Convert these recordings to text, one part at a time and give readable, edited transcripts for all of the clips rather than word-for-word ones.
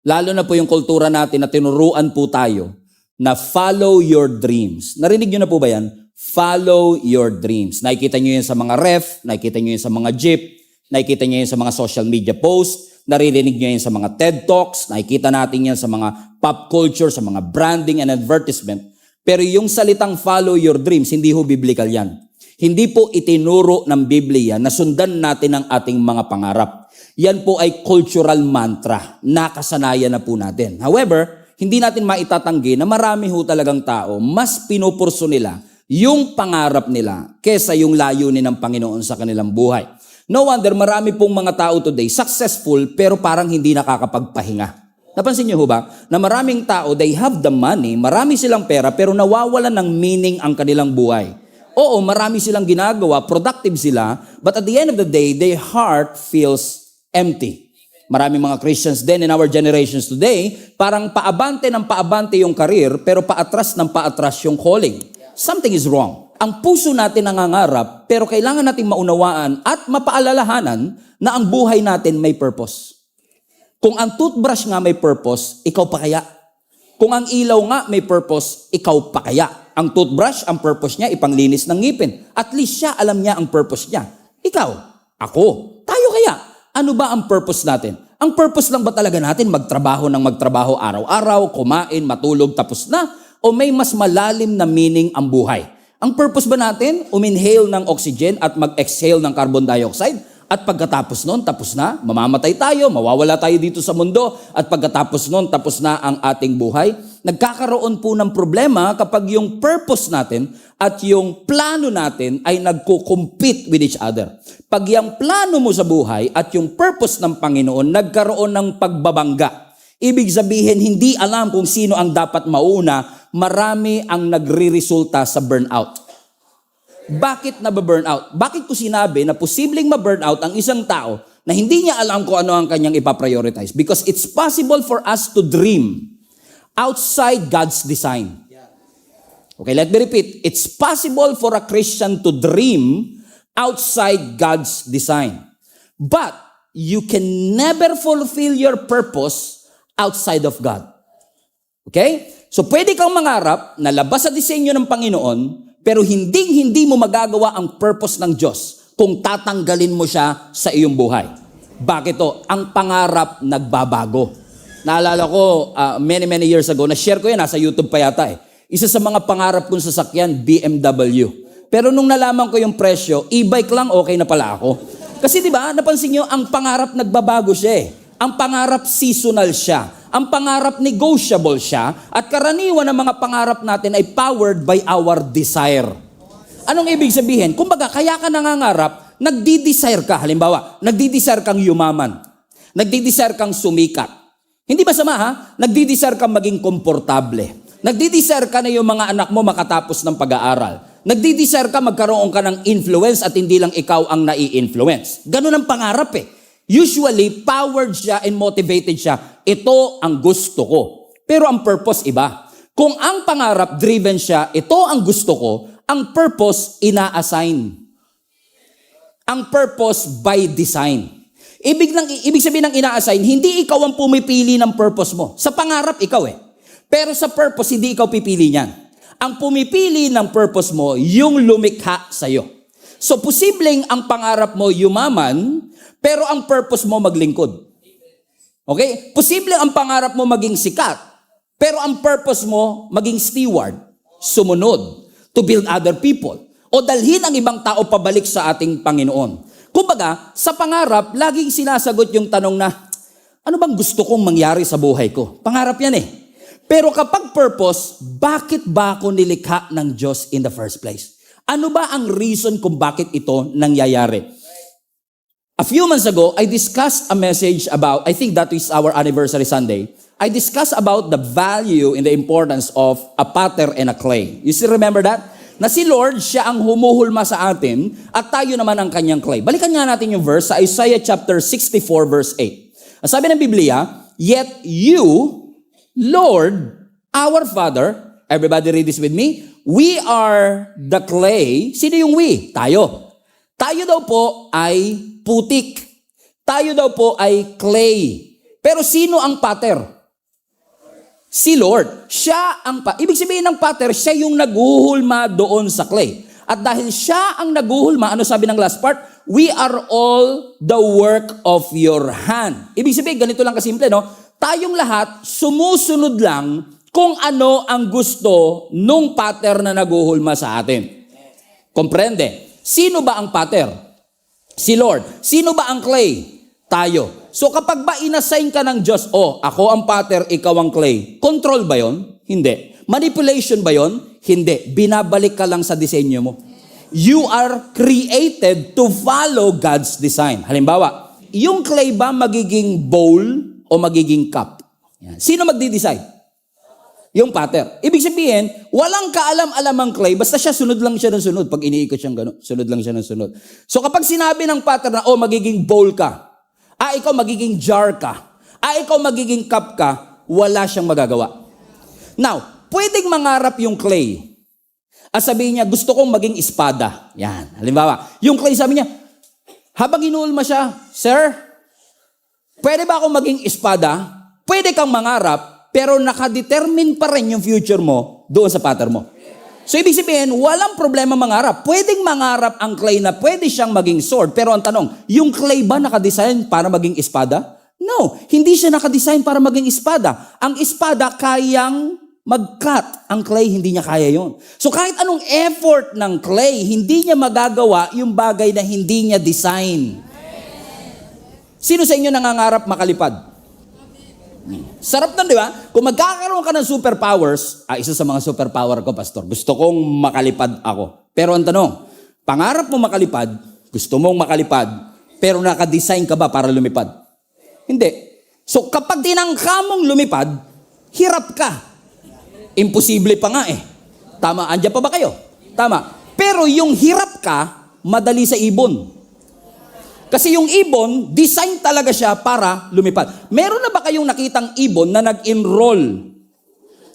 Lalo na po yung kultura natin na tinuruan po tayo na follow your dreams. Narinig nyo na po ba yan? Follow your dreams. Nakikita nyo yan sa mga ref, nakikita nyo yan sa mga jeep, nakikita nyo yan sa mga social media posts, naririnig nyo yan sa mga TED Talks, nakikita natin yan sa mga pop culture, sa mga branding and advertisement. Pero yung salitang follow your dreams, hindi ho biblical yan. Hindi po itinuro ng Biblia na sundan natin ang ating mga pangarap. Yan po ay cultural mantra. Nakasanayan na po natin. However, hindi natin maitatanggi na marami ho talagang tao, mas pinupurso nila yung pangarap nila kesa yung layunin ng Panginoon sa kanilang buhay. No wonder, marami pong mga tao today successful pero parang hindi nakakapagpahinga. Napansin niyo ho ba na maraming tao, they have the money, marami silang pera pero nawawalan ng meaning ang kanilang buhay. Oo, marami silang ginagawa, productive sila, but at the end of the day, their heart feels empty. Maraming mga Christians din in our generations today, parang paabante ng paabante yung career, pero paatras ng paatras yung calling. Something is wrong. Ang puso natin nangangarap, pero kailangan nating maunawaan at mapaalalahanan na ang buhay natin may purpose. Kung ang toothbrush nga may purpose, ikaw pa kaya? Kung ang ilaw nga may purpose, ikaw pa kaya? Ang toothbrush, ang purpose niya, ipanglinis ng ngipin. At least siya, alam niya ang purpose niya. Ikaw, ako, tayo kaya? Ano ba ang purpose natin? Ang purpose lang ba talaga natin magtrabaho ng magtrabaho araw-araw, kumain, matulog, tapos na? O may mas malalim na meaning ang buhay? Ang purpose ba natin, uminhale ng oxygen at mag-exhale ng carbon dioxide? At pagkatapos nun, tapos na, mamamatay tayo, mawawala tayo dito sa mundo, at pagkatapos nun, tapos na ang ating buhay? Nagkakaroon po ng problema kapag yung purpose natin at yung plano natin ay nagko-compete with each other. Pag yung plano mo sa buhay at yung purpose ng Panginoon nagkaroon ng pagbabangga, ibig sabihin hindi alam kung sino ang dapat mauna, marami ang nagre-resulta sa burnout. Bakit na-burnout? Bakit ko sinabi na posibleng ma-burnout ang isang tao na hindi niya alam kung ano ang kanyang ipaprioritize? Because it's possible for us to dream outside God's design. Okay, let me repeat. It's possible for a Christian to dream outside God's design. But you can never fulfill your purpose outside of God. Okay? So pwede kang mangarap na labas sa disenyo ng Panginoon, pero hindi mo magagawa ang purpose ng Diyos kung tatanggalin mo siya sa iyong buhay. Bakit to? Ang pangarap nagbabago. Naalala ko, many years ago, na-share ko yan, nasa YouTube pa yata eh. Isa sa mga pangarap kong sasakyan, BMW. Pero nung nalaman ko yung presyo, e-bike lang, okay na pala ako. Kasi di ba, napansin nyo, ang pangarap nagbabago siya eh. Ang pangarap seasonal siya. Ang pangarap negotiable siya. At karaniwan ng mga pangarap natin ay powered by our desire. Anong ibig sabihin? Kumbaga, kaya ka nangangarap, nagdi-desire ka. Halimbawa, nagdi-desire kang yumaman. Nagdi-desire kang sumikat. Hindi ba sama ha? Nagdi-desire kang maging komportable. Nagdi-desire ka na yung mga anak mo makatapos ng pag-aaral. Nagdi-desire ka magkaroon ka ng influence at hindi lang ikaw ang nai-influence. Ganun ang pangarap eh. Usually, powered siya and motivated siya. Ito ang gusto ko. Pero ang purpose iba. Kung ang pangarap driven siya, ito ang gusto ko, ang purpose ina-assign. Ang purpose by design. Ibig sabihin ng ina-assign, hindi ikaw ang pumipili ng purpose mo. Sa pangarap, ikaw eh. Pero sa purpose, hindi ikaw pipili niyan. Ang pumipili ng purpose mo, yung lumikha sa'yo. So, posibleng ang pangarap mo yumaman, pero ang purpose mo maglingkod. Okay? Posibleng ang pangarap mo maging sikat, pero ang purpose mo maging steward, sumunod, to build other people, o dalhin ang ibang tao pabalik sa ating Panginoon. Kumbaga, sa pangarap, laging sinasagot yung tanong na, ano bang gusto kong mangyari sa buhay ko? Pangarap yan eh. Pero kapag purpose, bakit ba ako nilikha ng Diyos in the first place? Ano ba ang reason kung bakit ito nangyayari? A few months ago, I discussed a message about, I think that is our anniversary Sunday, I discussed about the value and the importance of a potter and a clay. You still remember that? Na si Lord, siya ang humuhulma sa atin at tayo naman ang kanyang clay. Balikan nga natin yung verse sa Isaiah chapter 64 verse 8. Ang sabi ng Biblia, yet you, Lord, our Father, everybody read this with me, we are the clay. Sino yung we? Tayo. Tayo daw po ay putik. Tayo daw po ay clay. Pero sino ang potter? Si Lord. Siya ang ibig sabihin ng Pater, siya yung naghuhulma doon sa clay. At dahil siya ang naghuhulma, ano sabi ng last part? We are all the work of your hand. Ibig sabihin, ganito lang kasimple, no? Tayong lahat, sumusunod lang kung ano ang gusto nung Pater na naghuhulma sa atin. Komprende? Sino ba ang Pater? Si Lord. Sino ba ang clay? Tayo. So kapag ba inassign ka ng Diyos, ako ang Pater, ikaw ang clay, control ba yon? Hindi. Manipulation ba yon? Hindi. Binabalik ka lang sa disenyo mo. You are created to follow God's design. Halimbawa, yung clay ba magiging bowl o magiging cup? Yan. Sino magdi-decide? Yung Pater. Ibig sabihin, walang kaalam-alam ang clay, basta siya sunod lang siya ng sunod. Pag iniikot siyang gano'n, sunod lang siya ng sunod. So kapag sinabi ng Pater na, magiging bowl ka, ikaw magiging jar ka, ikaw magiging cup ka, wala siyang magagawa. Now, pwedeng mangarap yung clay. At sabihin niya, gusto kong maging espada. Yan. Halimbawa, yung clay sabi niya, habang inuulma siya, Sir, pwede ba akong maging espada? Pwede kang mangarap, pero nakadetermine pa rin yung future mo doon sa Pater mo. So ibig sabihin, walang problema mangarap. Pwedeng mangarap ang clay na pwede siyang maging sword. Pero ang tanong, yung clay ba nakadesign para maging espada? No, hindi siya nakadesign para maging espada. Ang espada kayang mag-cut. Ang clay, hindi niya kaya yon. So kahit anong effort ng clay, hindi niya magagawa yung bagay na hindi niya design. Sino sa inyo nangangarap makalipad? Sarap nun, di ba? Kung magkakaroon ka ng superpowers, isa sa mga superpower ko, Pastor, gusto kong makalipad ako. Pero ang tanong, pangarap mo makalipad, gusto mong makalipad, pero nakadesign ka ba para lumipad? Hindi. So kapag tinangka mong lumipad, hirap ka. Imposible pa nga eh. Tama, andyan pa ba kayo? Tama. Pero yung hirap ka, madali sa ibon. Kasi yung ibon, design talaga siya para lumipad. Meron na ba kayong nakitang ibon na nag-enroll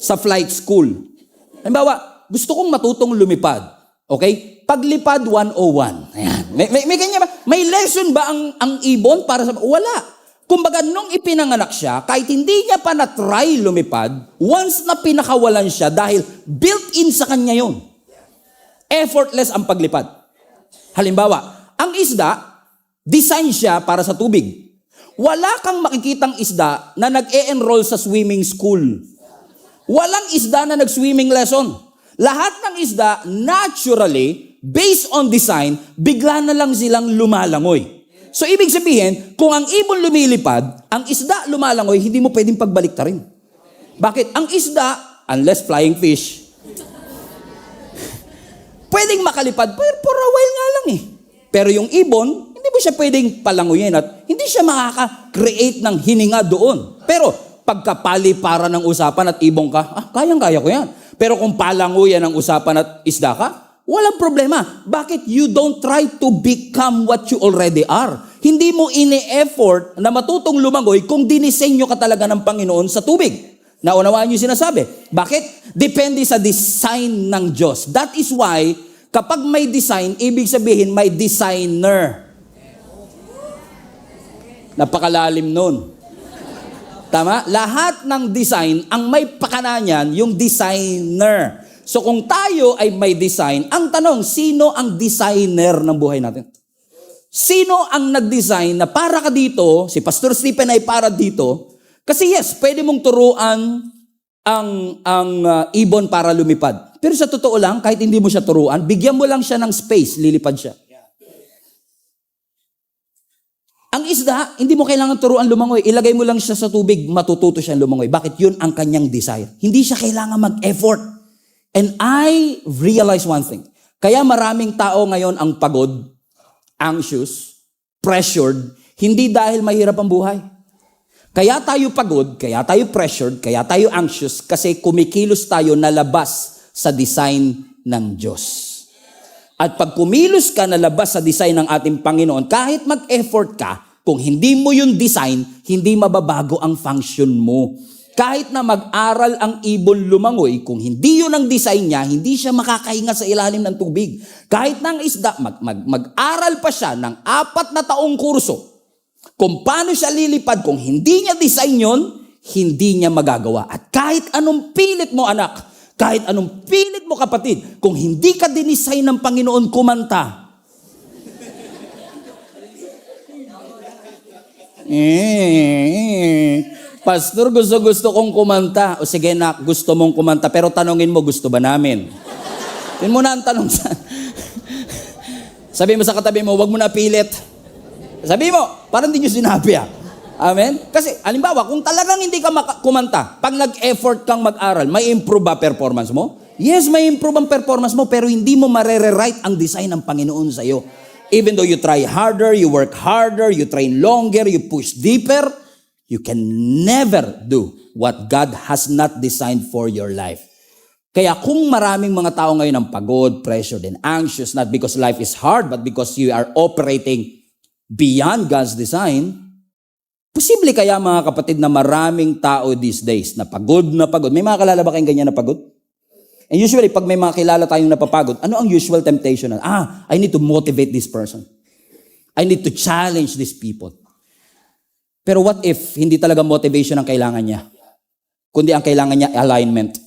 sa flight school? Halimbawa, gusto kong matutong lumipad. Okay? Paglipad 101. Ayan. May ganyan ba? May lesson ba ang ibon para sa... Wala. Kumbaga, nung ipinanganak siya, kahit hindi niya pa na-try lumipad, once na pinakawalan siya dahil built-in sa kanya yun. Effortless ang paglipad. Halimbawa, ang isda, design siya para sa tubig. Wala kang makikitang isda na nag-e-enroll sa swimming school. Walang isda na nag-swimming lesson. Lahat ng isda, naturally, based on design, bigla na lang silang lumalangoy. So, ibig sabihin, kung ang ibon lumilipad, ang isda lumalangoy, hindi mo pwedeng pagbaliktarin. Bakit? Ang isda, unless flying fish, pwedeng makalipad, pero for a while nga lang eh. Pero yung ibon, hindi mo siya pwedeng palanguyin at hindi siya makaka-create ng hininga doon. Pero pagkapaliparan ng usapan at ibong ka, kayang-kaya ko yan. Pero kung palanguyan ng usapan at isda ka, walang problema. Bakit? You don't try to become what you already are. Hindi mo ini-effort na matutong lumangoy kung dinisenyo ka talaga ng Panginoon sa tubig. Naunawaan niyo sinasabi. Bakit? Depende sa design ng Diyos. That is why, kapag may design, ibig sabihin may designer. Napakalalim nun. Tama? Lahat ng design, ang may pakana niyan, yung designer. So kung tayo ay may design, ang tanong, sino ang designer ng buhay natin? Sino ang nag-design na para ka dito, si Pastor Stephen ay para dito, kasi yes, pwede mong turuan ang ibon para lumipad. Pero sa totoo lang, kahit hindi mo siya turuan, bigyan mo lang siya ng space, lilipad siya. Ang isda, hindi mo kailangan turuan lumangoy. Ilagay mo lang siya sa tubig, matututo siya lumangoy. Bakit? Yun ang kanyang desire. Hindi siya kailangan mag-effort. And I realize one thing. Kaya maraming tao ngayon ang pagod, anxious, pressured, hindi dahil mahirap ang buhay. Kaya tayo pagod, kaya tayo pressured, kaya tayo anxious, kasi kumikilos tayo na labas sa design ng Diyos. At pag kumilos ka na labas sa design ng ating Panginoon, kahit mag-effort ka, kung hindi mo yung design, hindi mababago ang function mo. Kahit na mag-aral ang ibon lumangoy, kung hindi yun ang design niya, hindi siya makakahinga sa ilalim ng tubig. Kahit na ang isda, mag-aral pa siya ng 4 na taong kurso, kung paano siya lilipad, kung hindi niya design yun, hindi niya magagawa. At kahit Kahit anong pilit mo, anak, kahit anong pilit mo, kapatid, kung hindi ka dinesign ng Panginoon kumanta, Pastor, gusto kong kumanta. O sige na, gusto mong kumanta, pero tanongin mo, gusto ba namin? Yun muna ang tanong sa... Sabi mo sa katabi mo, wag mo na pilit. Sabi mo, parang hindi nyo sinabi Amen? Kasi, halimbawa, kung talagang hindi ka kumanta, pag nag-effort kang mag-aral, may improve ba performance mo? Yes, may improve ang performance mo, pero hindi mo marere-right ang design ng Panginoon sa iyo. Even though you try harder, you work harder, you train longer, you push deeper, you can never do what God has not designed for your life. Kaya kung maraming mga tao ngayon ang pagod, pressured, and anxious, not because life is hard, but because you are operating beyond God's design, posible kaya mga kapatid na maraming tao these days na pagod na pagod. May mga kalala ba kayong ganyan na pagod? And usually, pag may mga kilala tayong napapagod, ano ang usual temptation? I need to motivate this person. I need to challenge these people. Pero what if hindi talaga motivation ang kailangan niya? Kundi ang kailangan niya, alignment.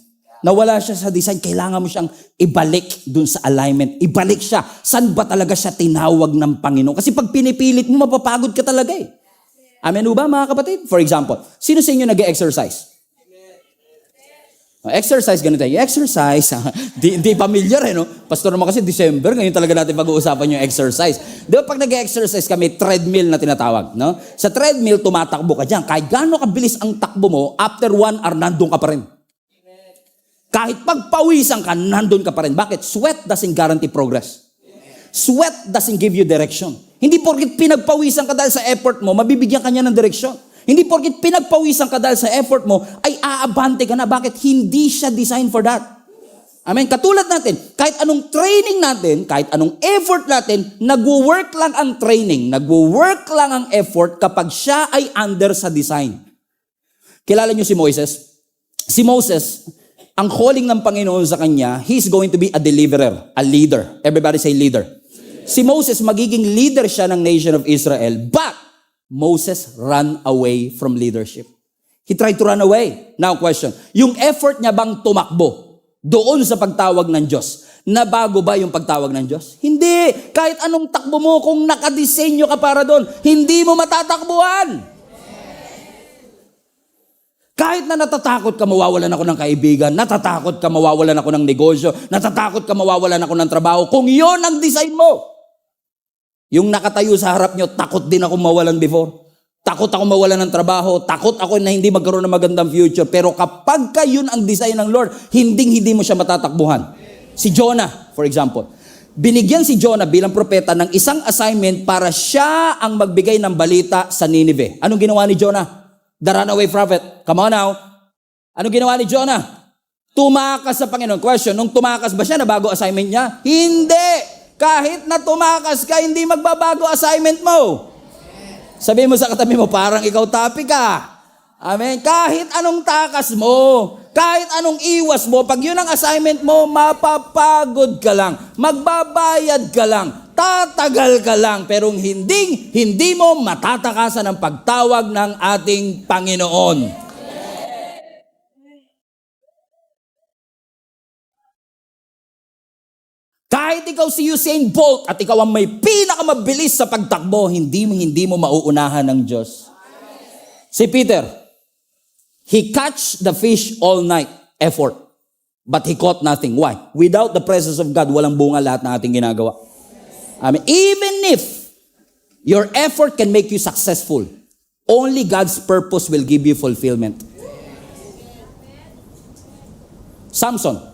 Nawala siya sa design, kailangan mo siyang ibalik dun sa alignment. Ibalik siya. Saan ba talaga siya tinawag ng Panginoon? Kasi pag pinipilit mo, mapapagod ka talaga Amen ba mga kapatid? For example, sino sa inyo nag-exercise? Exercise, ganito tayo. Exercise, di familiar no? Pastor naman kasi December, ngayon talaga natin pag-uusapan yung exercise. Di ba pag nag-exercise kami, treadmill na tinatawag, no? Sa treadmill, tumatakbo ka dyan. Kahit gaano kabilis ang takbo mo, after 1 hour, nandun ka pa rin. Kahit pagpawisan ka, nandun ka pa rin. Bakit? Sweat doesn't guarantee progress. Sweat doesn't give you direction. Hindi porket pinagpawisan ka dahil sa effort mo, mabibigyan ka niya ng direksyon. Hindi porket pinagpawisan ka dahil sa effort mo, ay aabante ka na. Bakit? Hindi siya designed for that. Amen? Katulad natin, kahit anong training natin, kahit anong effort natin, nagwo-work lang ang training, nagwo-work lang ang effort kapag siya ay under sa design. Kilala niyo si Moses? Si Moses, ang calling ng Panginoon sa kanya, he's going to be a deliverer, a leader. Everybody say leader. Si Moses, magiging leader siya ng nation of Israel, but Moses ran away from leadership. He tried to run away. Now question, yung effort niya bang tumakbo doon sa pagtawag ng Diyos, nabago ba yung pagtawag ng Diyos? Hindi. Kahit anong takbo mo, kung nakadesenyo ka para doon, hindi mo matatakbuhan. Kahit na natatakot ka mawawalan ako ng kaibigan, natatakot ka mawawalan ako ng negosyo, natatakot ka mawawalan ako ng trabaho, kung yon ang design mo. Yung nakatayo sa harap nyo, takot din ako mawalan before. Takot ako mawalan ng trabaho. Takot ako na hindi magkaroon ng magandang future. Pero kapag ka yun ang design ng Lord, hindi mo siya matatakbuhan. Si Jonah, for example. Binigyan si Jonah bilang propeta ng isang assignment para siya ang magbigay ng balita sa Nineveh. Anong ginawa ni Jonah? The runaway prophet. Come on now. Anong ginawa ni Jonah? Tumakas sa Panginoon. Question, nung tumakas ba siya, nabago assignment niya? Hindi! Kahit na tumakas ka, hindi magbabago assignment mo. Sabi mo sa katabi mo, parang ikaw topic ka. Amen? Kahit anong takas mo, kahit anong iwas mo, pag yun ang assignment mo, mapapagod ka lang, magbabayad ka lang, tatagal ka lang, pero hindi mo matatakasan ang pagtawag ng ating Panginoon. Kahit ikaw si Usain Bolt at ikaw ang may pinakamabilis sa pagtakbo, hindi mo mauunahan ng Diyos. Si Peter, he catch the fish all night, effort, but he caught nothing. Why? Without the presence of God, walang bunga lahat ng ating ginagawa. Even if your effort can make you successful, only God's purpose will give you fulfillment. Samson.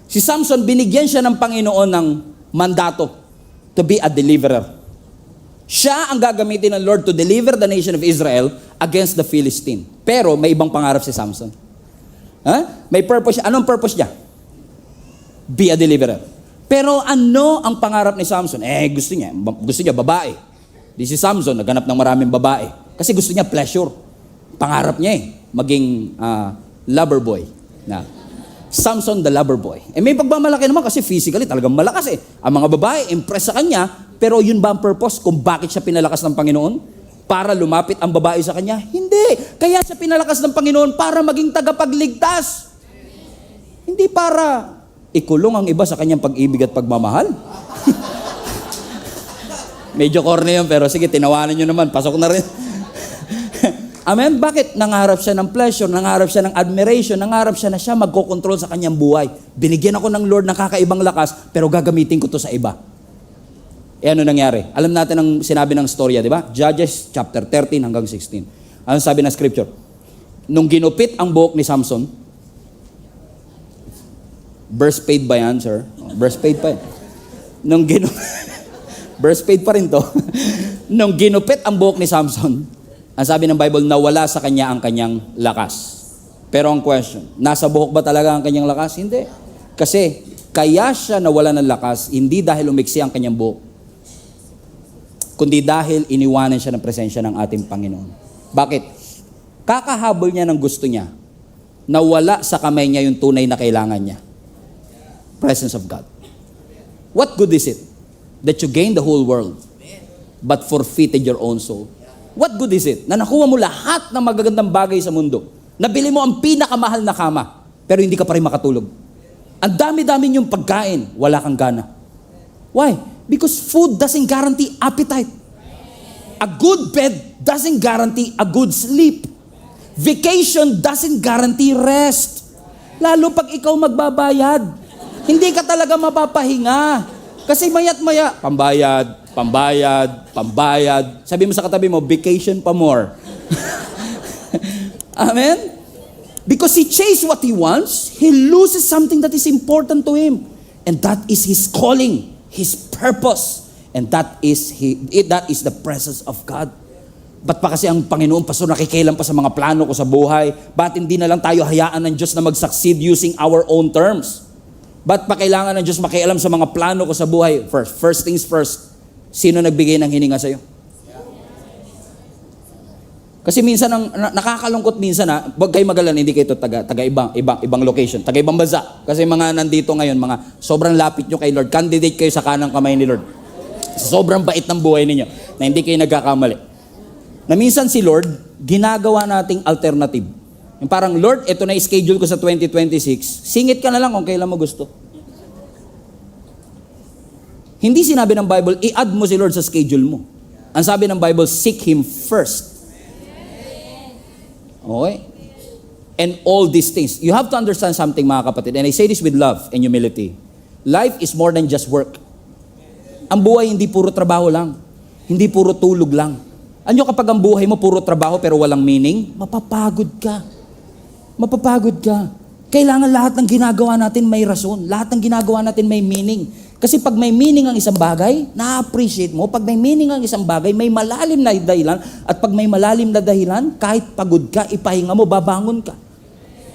Si Samson, binigyan siya ng Panginoon ng mandato to be a deliverer. Siya ang gagamitin ng Lord to deliver the nation of Israel against the Philistine. Pero may ibang pangarap si Samson. May purpose siya. Anong purpose niya? Be a deliverer. Pero ano ang pangarap ni Samson? Gusto niya babae. Di si Samson, naghanap ng maraming babae. Kasi gusto niya pleasure. Pangarap niya maging lover boy. Samson the lover boy. May pagmamalaki naman kasi physically talagang malakas Ang mga babae, impress sa kanya, pero yun ba ang purpose kung bakit siya pinalakas ng Panginoon? para lumapit ang babae sa kanya? Hindi. Kaya siya pinalakas ng Panginoon para maging tagapagligtas. Hindi para ikulong ang iba sa kanyang pag-ibig at pagmamahal. Medyo corny yun, pero sige, tinawanan nyo naman. Pasok na rin. Amen? Bakit? Nangarap siya ng pleasure, nangarap siya ng admiration, nangarap siya na siya magkocontrol sa kanyang buhay. Binigyan ako ng Lord ng kakaibang lakas, pero gagamitin ko to sa iba. E ano nangyari? Alam natin ang sinabi ng storya, di ba? Judges chapter 13 hanggang 16. Ano sabi ng scripture? Nung ginupit ang buhok ni Samson, birth paid ba yan, sir? Birth paid pa yan. Birth paid pa rin to. Nung ginupit ang buhok ni Samson, ang sabi ng Bible, nawala sa kanya ang kanyang lakas. Pero ang question, nasa buhok ba talaga ang kanyang lakas? Hindi. Kasi, kaya siya nawala ng lakas, hindi dahil umiksi ang kanyang buhok, kundi dahil iniwanan siya ng presensya ng ating Panginoon. Bakit? Kakahabol niya ng gusto niya, nawala sa kamay niya yung tunay na kailangan niya. Presence of God. What good is it that you gain the whole world, but forfeited your own soul? What good is it na nakuha mo lahat ng magagandang bagay sa mundo? Nabili mo ang pinakamahal na kama, pero hindi ka pa rin makatulog. Ang dami-dami niyong pagkain, wala kang gana. Why? Because food doesn't guarantee appetite. A good bed doesn't guarantee a good sleep. Vacation doesn't guarantee rest. Lalo pag ikaw magbabayad, hindi ka talaga mapapahinga. Kasi maya't maya, pambayad. Sabi mo sa katabi mo, vacation pa more. Amen? Because he chased what he wants, he loses something that is important to him. And that is his calling, his purpose. And that is the presence of God. Ba't pa kasi ang Panginoon, Pastor, nakikialam pa sa mga plano ko sa buhay? Ba't hindi na lang tayo hayaan ng Diyos na mag-succeed using our own terms? Ba't pa kailangan ng Diyos makialam sa mga plano ko sa buhay? First things first, sino nagbigay ng hininga sa'yo? Kasi minsan, nakakalungkot minsan huwag kayo magalala, hindi kayo taga ibang location, taga ibang bansa. Kasi mga nandito ngayon, mga sobrang lapit nyo kay Lord, candidate kayo sa kanang kamay ni Lord. Sobrang bait ng buhay ninyo, na hindi kayo nagkakamali. Na minsan si Lord, ginagawa nating alternative. Yung parang, Lord, ito na schedule ko sa 2026, singit ka na lang kung kailan mo gusto. Hindi sinabi ng Bible, i-add mo si Lord sa schedule mo. Ang sabi ng Bible, seek Him first. Okay? And all these things. You have to understand something, mga kapatid, and I say this with love and humility. Life is more than just work. Ang buhay hindi puro trabaho lang. Hindi puro tulog lang. Ano kapag ang buhay mo puro trabaho pero walang meaning? Mapapagod ka. Mapapagod ka. Kailangan lahat ng ginagawa natin may rason. Lahat ng ginagawa natin may meaning. Kasi pag may meaning ang isang bagay, na-appreciate mo. Pag may meaning ang isang bagay, may malalim na dahilan. At pag may malalim na dahilan, kahit pagod ka, ipahinga mo, babangon ka.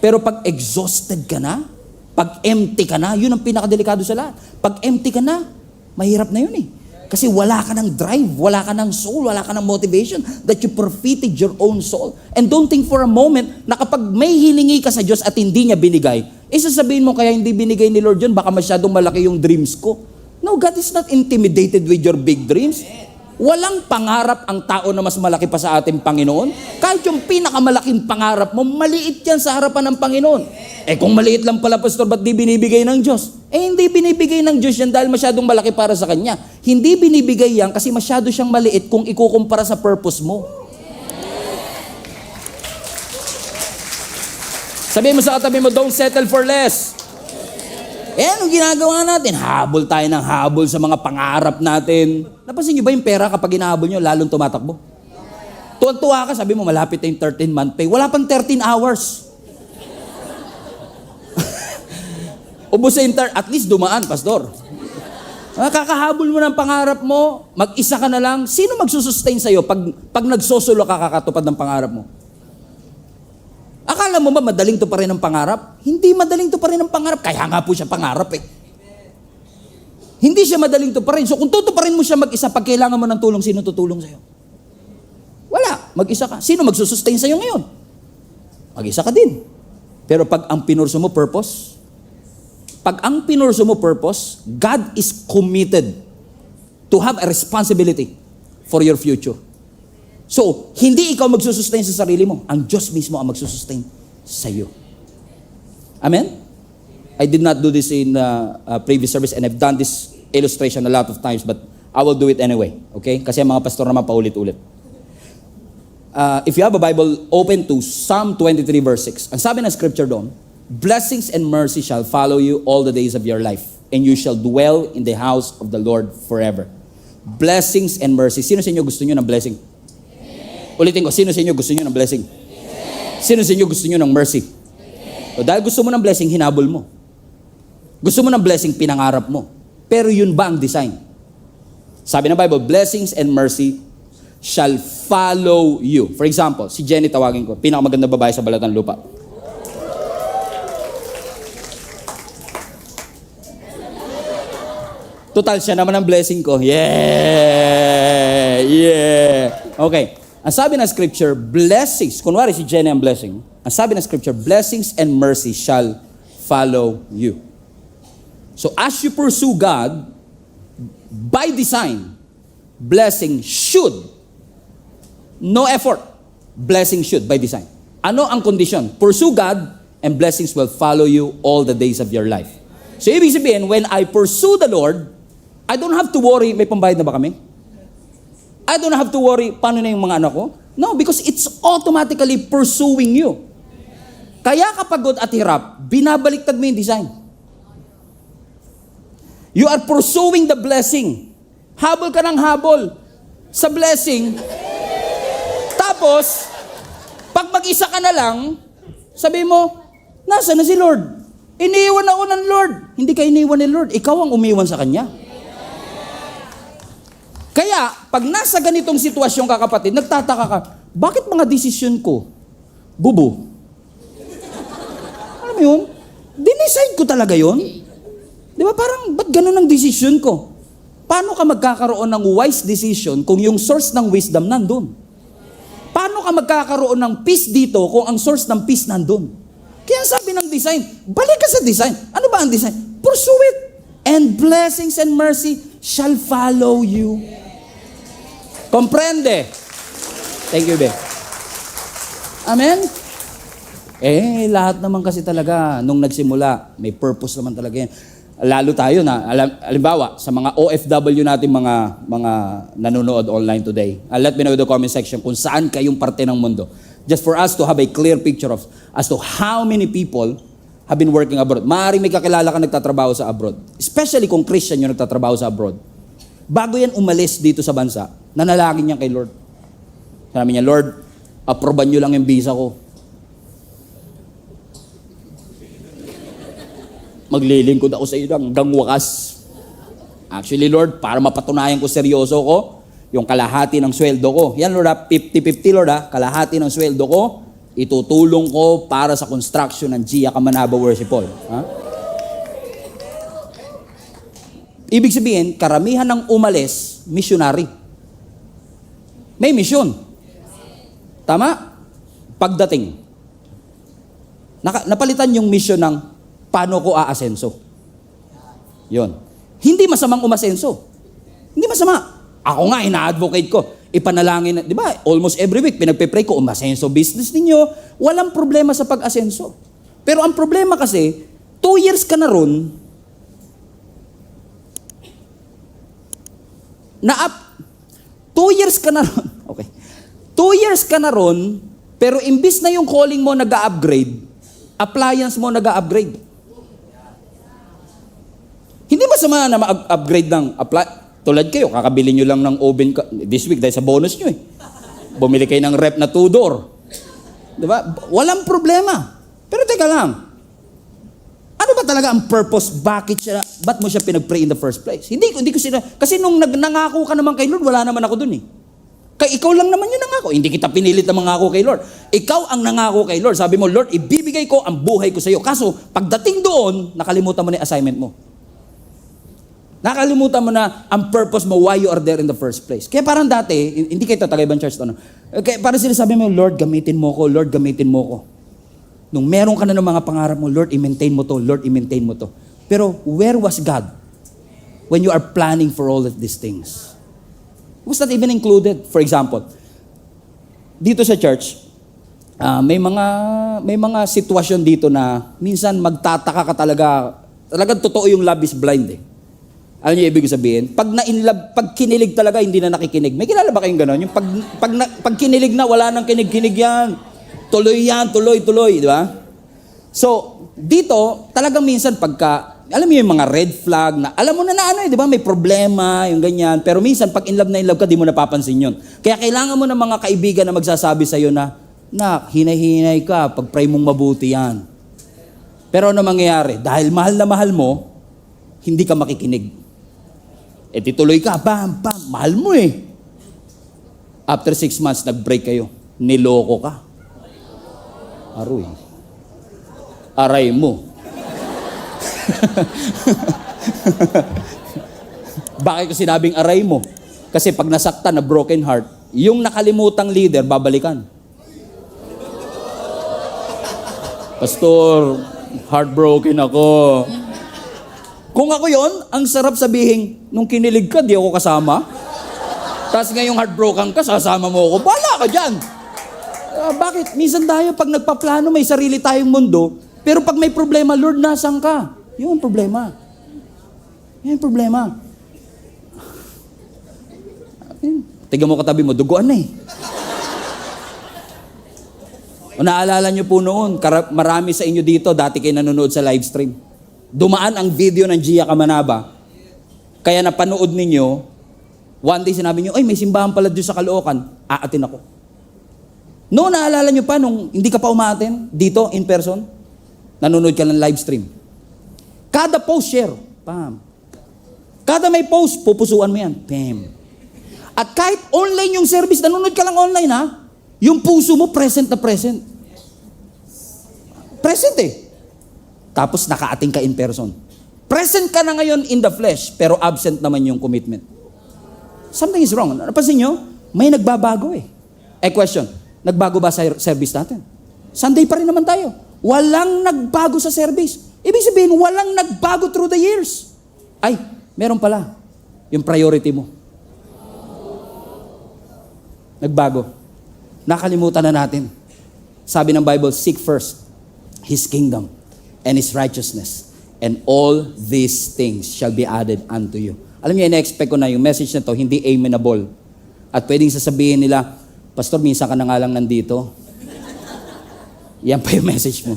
Pero pag exhausted ka na, pag empty ka na, yun ang pinakadelikado sa lahat. Pag empty ka na, mahirap na yun eh. Kasi wala ka ng drive, wala ka ng soul, wala ka ng motivation that you forfeited your own soul. And don't think for a moment na kapag may hiningi ka sa Diyos at hindi niya binigay, sasabihin mo kaya hindi binigay ni Lord yun, baka masyadong malaki yung dreams ko. No, God is not intimidated with your big dreams. Walang pangarap ang tao na mas malaki pa sa ating Panginoon. Kahit yung pinakamalaking pangarap mo, maliit yan sa harapan ng Panginoon. Kung maliit lang pala, Pastor, ba't di binibigay ng Diyos? Hindi binibigay ng Diyos yan dahil masyadong malaki para sa Kanya. Hindi binibigay yan kasi masyado siyang maliit kung ikukumpara sa purpose mo. Sabihin mo sa katabi mo, don't settle for less. Anong ginagawa natin? Habol tayo ng habol sa mga pangarap natin. Napansin niyo ba yung pera kapag hinahabol niyo, lalong tumatakbo? Tuwan-tuwa ka, sabi mo, malapit na yung 13-month pay. Wala pang 13 hours. Ubus sa at least dumaan, Pastor. Kakahabol mo ng pangarap mo, mag-isa ka na lang, sino magsusustain sa'yo pag nagsosolo ka kakatupad ng pangarap mo? Akala mo ba madaling tuparin ang pangarap? Hindi madaling tuparin ang pangarap. Kaya nga po siya pangarap eh. Hindi siya madaling tuparin. So kung tutuparin mo siya mag-isa, pag kailangan mo ng tulong, sino tutulong sa'yo? Wala. Mag-isa ka. Sino magsusustain sa'yo ngayon? Mag-isa ka din. Pero pag ang pinurso mo purpose, God is committed to have a responsibility for your future. So, hindi ikaw magsusustain sa sarili mo. Ang Diyos mismo ang magsusustain sa iyo. Amen? I did not do this in previous service and I've done this illustration a lot of times, but I will do it anyway. Okay? Kasi ang mga pastor naman paulit-ulit. If you have a Bible, open to Psalm 23 verse 6. Ang sabi ng scripture doon, blessings and mercy shall follow you all the days of your life, and you shall dwell in the house of the Lord forever. Blessings and mercy. Sino sa inyo gusto nyo ng blessing? Ulitin ko, sino sa inyo gusto nyo ng blessing? Sino sa inyo gusto nyo ng mercy? O dahil gusto mo ng blessing, hinabol mo. Gusto mo ng blessing, pinangarap mo. Pero yun ba ang design? Sabi ng Bible, blessings and mercy shall follow you. For example, si Jenny tawagin ko, pinakamaganda babae sa balat ng lupa. Total, siya naman ang blessing ko. Yeah! Okay. Ang sabi ng scripture, blessings, kunwari si Jenny ang blessing, ang sabi ng scripture, blessings and mercy shall follow you. So as you pursue God, by design, blessing should, no effort, blessing should by design. Ano ang condition? Pursue God and blessings will follow you all the days of your life. So ibig sabihin, when I pursue the Lord, I don't have to worry, may pambayad na ba kami? I don't have to worry, paano na yung mga anak ko? No, because it's automatically pursuing you. Kaya kapag pagod at hirap, binabaliktad mo yung design. You are pursuing the blessing. Habol ka ng habol sa blessing. Tapos, pag mag-isa ka na lang, sabi mo, nasa na si Lord? Iniiwan ako ng Lord. Hindi ka iniiwan ni Lord. Ikaw ang umiwan sa Kanya. Kaya, pag nasa ganitong sitwasyon ka kapatid, nagtataka ka, bakit mga desisyon ko, bubo? Alam mo yun? Dinicide ko talaga yun. Di ba parang, ba't ganun ang desisyon ko? Paano ka magkakaroon ng wise decision kung yung source ng wisdom nandun? Paano ka magkakaroon ng peace dito kung ang source ng peace nandun? Kaya sabi ng design, balik ka sa design. Ano ba ang design? Pursue it. And blessings and mercy shall follow you. Comprende? Thank you, Be. Amen? Lahat naman kasi talaga, nung nagsimula, may purpose naman talaga yan. Lalo tayo na, halimbawa, sa mga OFW natin, mga nanonood online today, let me know in the comment section kung saan kayong parte ng mundo. Just for us to have a clear picture of as to how many people have been working abroad. Maaaring may kakilala ka nagtatrabaho sa abroad. Especially kung Christian yung nagtatrabaho sa abroad. Bago yan umalis dito sa bansa, nanalangin niya kay Lord. Sabi niya, Lord, aproban niyo lang yung visa ko. Maglilingkod ako sa iyo hanggang wakas. Actually, Lord, para mapatunayan ko seryoso ko, yung kalahati ng sweldo ko. Yan, Lord, 50-50, Lord, kalahati ng sweldo ko, itutulong ko para sa construction ng Gia Kamanaba Worship Hall. Ha? Ibig sabihin, karamihan ng umalis, missionary. May mission. Tama? Pagdating. Napalitan yung mission ng paano ko aasenso. Yon. Hindi masamang umasenso. Hindi masama. Ako nga, ina-advocate ko. Ipanalangin, di ba? Almost every week, pinagpe-pray ko, umasenso business ninyo. Walang problema sa pag-asenso. Pero ang problema kasi, 2 years ka na ron, 2 years ka na ron, okay. 2 years ka na ron, pero imbis na yung calling mo nag-upgrade, appliance mo nag-upgrade. Hindi masama na ma-upgrade ng tulad kayo, kakabili nyo lang ng oven this week dahil sa bonus nyo eh. Bumili kayo ng rep na 2-door. Diba? Walang problema. Pero teka lang, ano ba talaga ang purpose? Ba't mo siya pinag-pray in the first place? Hindi ko kasi nung nangako ka naman kay Lord, wala naman ako dun eh. Kaya ikaw lang naman yung nangako. Hindi kita pinilit na mangako kay Lord. Ikaw ang nangako kay Lord. Sabi mo, Lord, ibibigay ko ang buhay ko sa iyo. Kaso, pagdating doon, nakalimutan mo na yung assignment mo. Nakalimutan mo na ang purpose mo, why you are there in the first place. Kaya parang dati, hindi kayo tatagayban church to, no? Kaya parang sinasabi mo, Lord, gamitin mo ko, Lord, gamitin mo ko. Nung meron ka na ng mga pangarap mo, Lord, i-maintain mo to, Lord, i-maintain mo to. Pero where was God when you are planning for all of these things? Was that even included? For example, dito sa church, may mga sitwasyon dito na minsan magtataka ka talaga. Talagang totoo yung love is blind eh. Alam niyo ibig sabihin? Pag kinilig talaga, hindi na nakikinig. May kilala ba kayong gano'n? Yung pag kinilig na, wala nang kinig-kinig yan. Tuloy yan, tuloy, di ba? So, dito, talagang minsan alam mo yung mga red flag na, alam mo na ano di ba? May problema, yung ganyan. Pero minsan, pag in love ka, di mo napapansin yun. Kaya kailangan mo ng mga kaibigan na magsasabi sa'yo na, hinay-hinay ka, pag-pray mong mabuti yan. Pero ano mangyayari? Dahil mahal na mahal mo, hindi ka makikinig. Tituloy ka, bam, mahal mo eh. After 6 months, nag-break kayo. Niloko ka. Aroy. Aray mo. Bakit ko sinabing aray mo? Kasi pag nasaktan na broken heart, yung nakalimutang leader, babalikan. Pastor, heartbroken ako. Kung ako yon, ang sarap sabihin, nung kinilig ka, di ako kasama. Tapos ngayong heartbroken ka, sasama mo ako. Bala ka dyan. Bakit? Minsan tayo, pag nagpaplano, may sarili tayong mundo. Pero pag may problema, Lord, nasan ka? Yun ang problema. Yan ang problema. Tingnan mo katabi mo, duguan na eh. O naalala nyo po noon, marami sa inyo dito, dati kayo nanonood sa live stream. Dumaan ang video ng Gia Kamanaba. Kaya napanood ninyo, one day sinabi nyo, ay may simbahan pala doon sa Caloocan, aatin ako. Noon, naalala nyo pa, nung hindi ka pa umaatin, dito, in person, nanonood ka ng live stream. Kada post, share. Pam. Kada may post, pupusuan mo yan. Pam. At kahit online yung service, nanonood ka lang online ha, yung puso mo, present na present. Present eh. Tapos nakaating ka in person. Present ka na ngayon in the flesh, pero absent naman yung commitment. Something is wrong. Napansin nyo? May nagbabago eh. Question, nagbago ba sa service natin? Sunday pa rin naman tayo. Walang nagbago sa service. Ibig sabihin, walang nagbago through the years. Ay, meron pala. Yung priority mo. Nagbago. Nakalimutan na natin. Sabi ng Bible, seek first His kingdom and His righteousness, and all these things shall be added unto you. Alam niyo, ina-expect ko na yung message na to, hindi amenable. At pwedeng sasabihin nila, Pastor, minsan ka na nga lang nandito. Yan pa yung message mo.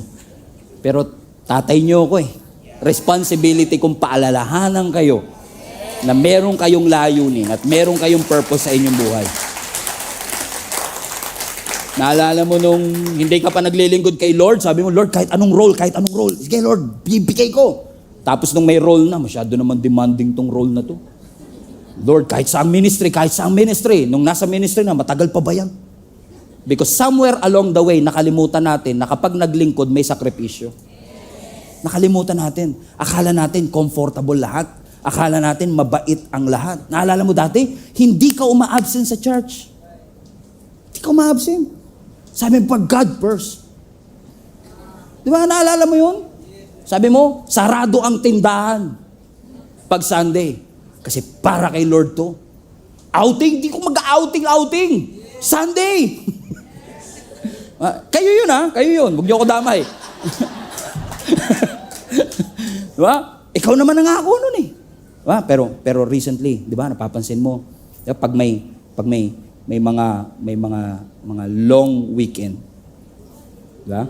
Pero tatay niyo ako eh. Responsibility kong paalalahanan kayo na meron kayong layunin at meron kayong purpose sa inyong buhay. Naalala mo nung hindi ka pa naglilingkod kay Lord, sabi mo, Lord, kahit anong role. Sige, Lord, bibigay ko. Tapos nung may role na, masyado naman demanding tong role na to. Lord, kahit saang ministry. Nung nasa ministry na, matagal pa ba yan? Because somewhere along the way, nakalimutan natin na kapag naglingkod, may sakripisyo. Nakalimutan natin. Akala natin comfortable lahat. Akala natin mabait ang lahat. Naalala mo dati, hindi ka uma-absent sa church. Hindi ka uma-absent. Sabi mo, pag God first. Di ba, naalala mo yun? Sabi mo, sarado ang tindahan pag Sunday. Kasi para kay Lord to. Outing, di ko mag-outing. Sunday. Kayo yun ha, kayo yun. Huwag niyo ako damay. Di ba? Ikaw naman nangako nun eh. Diba? Pero recently, di ba, napapansin mo, diba, pag may mga long weekend. Diba?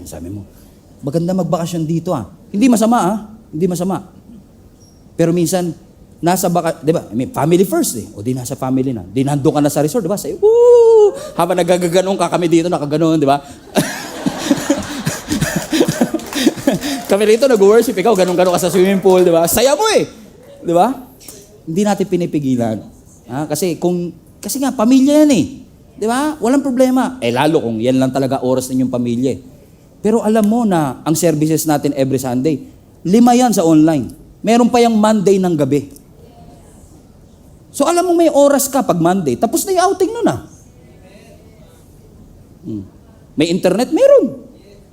Sabi mo, maganda magbakasyon dito ah. Hindi masama. Pero minsan, di ba, family first eh. O di nasa family na. Di nandun ka na sa resort, di ba? Say, woo! Habang nagagaganong ka, kami dito, nakaganon, di ba? Kami rito, nag-worship, ikaw, ganun-ganun ka sa swimming pool, di ba? Saya mo eh! Di ba? Hindi natin pinipigilan. Kasi nga, pamilya yan eh. Di ba? Walang problema. Lalo kung yan lang talaga oras ninyong pamilya eh. Pero alam mo na ang services natin every Sunday, 5 yan sa online. Meron pa yung Monday ng gabi. So alam mo may oras ka pag Monday, tapos na yung outing nun ah. May internet? Meron.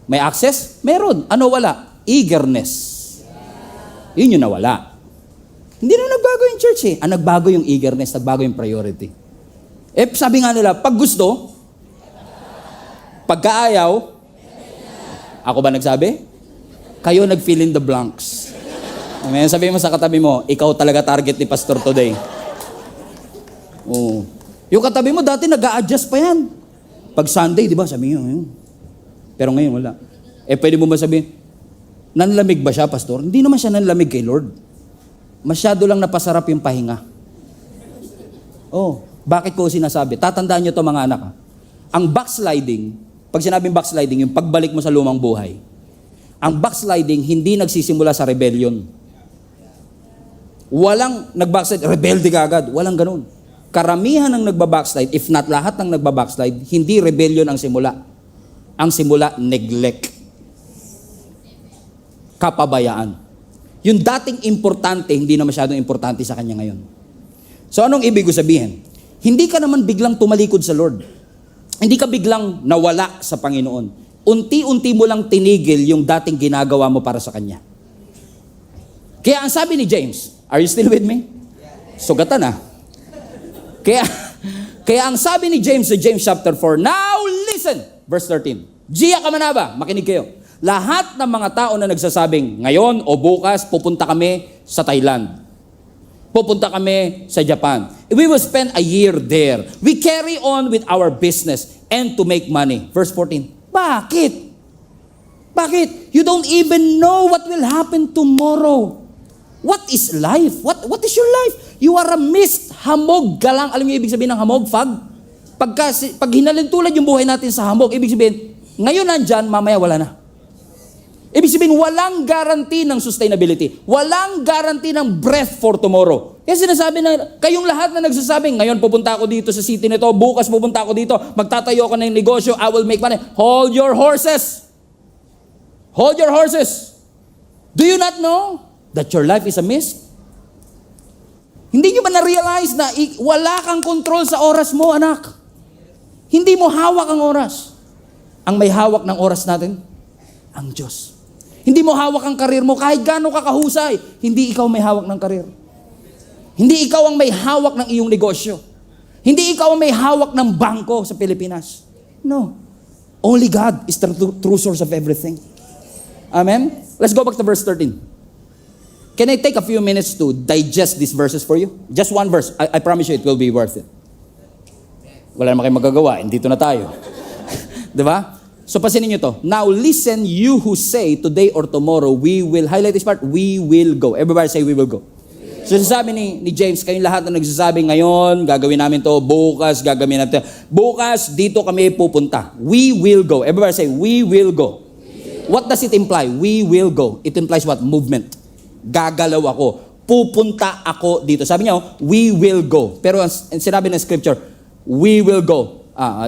May access? Meron. Ano wala? Eagerness. Yun yung nawala. Hindi na nagbago yung church eh. Ang nagbago yung eagerness, nagbago yung priority. Sabi nga nila, pag gusto, Pagkaayaw, ako ba nagsabi? Kayo nag-fill in the blanks. Amen. Sabihin mo sa katabi mo, ikaw talaga target ni Pastor today. Oh. Yung katabi mo, dati nag-a-adjust pa yan. Pag Sunday, di ba, sabi niyo, yun. Pero ngayon, wala. Pwede mo ba sabihin, nanlamig ba siya, Pastor? Hindi naman siya nanlamig kay Lord. Masyado lang napasarap yung pahinga. Oh, bakit ko sinasabi? Tatandaan niyo to mga anak. Ha? Ang backsliding, pag sinabing backsliding, yung pagbalik mo sa lumang buhay, ang backsliding hindi nagsisimula sa rebellion. Walang nag-backslide, rebelde ka agad. Walang ganun. Karamihan ng nagba-backslide, if not lahat ng nagba-backslide, hindi rebellion ang simula. Ang simula, neglect. Kapabayaan. Yung dating importante, hindi na masyadong importante sa kanya ngayon. So anong ibig ko sabihin? Hindi ka naman biglang tumalikod sa Lord. Hindi ka biglang nawala sa Panginoon. Unti-unti mo lang tinigil yung dating ginagawa mo para sa Kanya. Kaya ang sabi ni James, are you still with me? Sugatan ah. Kaya ang sabi ni James sa James chapter 4, now listen, verse 13. Giya kamanaba, makinig kayo. Lahat ng mga tao na nagsasabing, ngayon o bukas, pupunta kami sa Thailand. Pupunta kami sa Japan. We will spend a year there. We carry on with our business and to make money. Verse 14. Bakit? Bakit? You don't even know what will happen tomorrow. What is life? What is your life? You are a mist, hamog, galang. Alam niyo ibig sabihin ng hamog, fog? Pag hinalintulad yung buhay natin sa hamog, ibig sabihin, ngayon nandyan, mamaya wala na. Ibig sabihin, walang guarantee ng sustainability. Walang guarantee ng breath for tomorrow. Kaya sinasabi na, kayong lahat na nagsasabing, ngayon pupunta ako dito sa city nito, bukas pupunta ako dito, magtatayo ako ng negosyo, I will make money. Hold your horses. Hold your horses. Do you not know that your life is a mist? Hindi nyo ba na-realize na wala kang control sa oras mo, anak? Hindi mo hawak ang oras. Ang may hawak ng oras natin, ang Diyos. Hindi mo hawak ang karir mo kahit gaano ka kahusay. Hindi ikaw may hawak ng karir. Hindi ikaw ang may hawak ng iyong negosyo. Hindi ikaw ang may hawak ng bangko sa Pilipinas. No. Only God is the true source of everything. Amen? Let's go back to verse 13. Can I take a few minutes to digest these verses for you? Just one verse. I promise you it will be worth it. Wala naman kayo magagawa. Dito na tayo. Diba? So pasinin nyo to. Now listen, you who say today or tomorrow, we will, highlight this part, we will go. Everybody say we will go. So sasabi ni James, kayong lahat na nagsasabi ngayon, gagawin namin to, bukas, gagawin natin. Bukas, dito kami pupunta. We will go. Everybody say, we will go. What does it imply? We will go. It implies what? Movement. Gagalaw ako. Pupunta ako dito. Sabi niya, we will go. Pero ang sinabi ng scripture, we will go.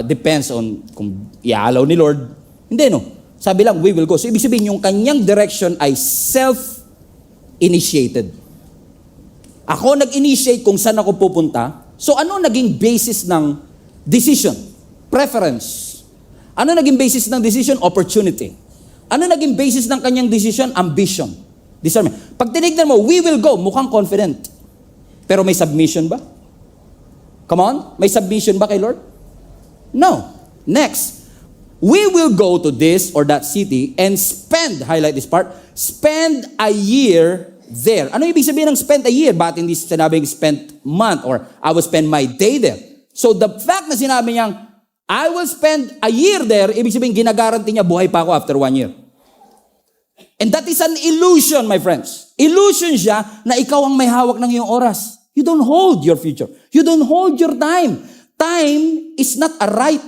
Depends on kung iaalaw ni Lord. Hindi, no? Sabi lang, we will go. So, ibig sabihin, yung kanyang direction ay self-initiated. Ako nag-initiate kung saan ako pupunta. So, ano naging basis ng decision? Preference. Ano naging basis ng decision? Opportunity. Ano naging basis ng kanyang decision? Ambition. Discernment. Pag tinignan mo, we will go, mukhang confident. Pero may submission ba? Come on? May submission ba kay Lord? No. Next, we will go to this or that city and spend, highlight this part, spend a year there. Ano ibig sabihin ng spend a year? Bakit hindi sinabing spend month or I will spend my day there? So the fact na sinabi niyang, I will spend a year there, ibig sabihin ginagaranti niya buhay pa ako after 1 year. And that is an illusion, my friends. Illusion siya na ikaw ang may hawak ng iyong oras. You don't hold your future. You don't hold your time. Time is not a right.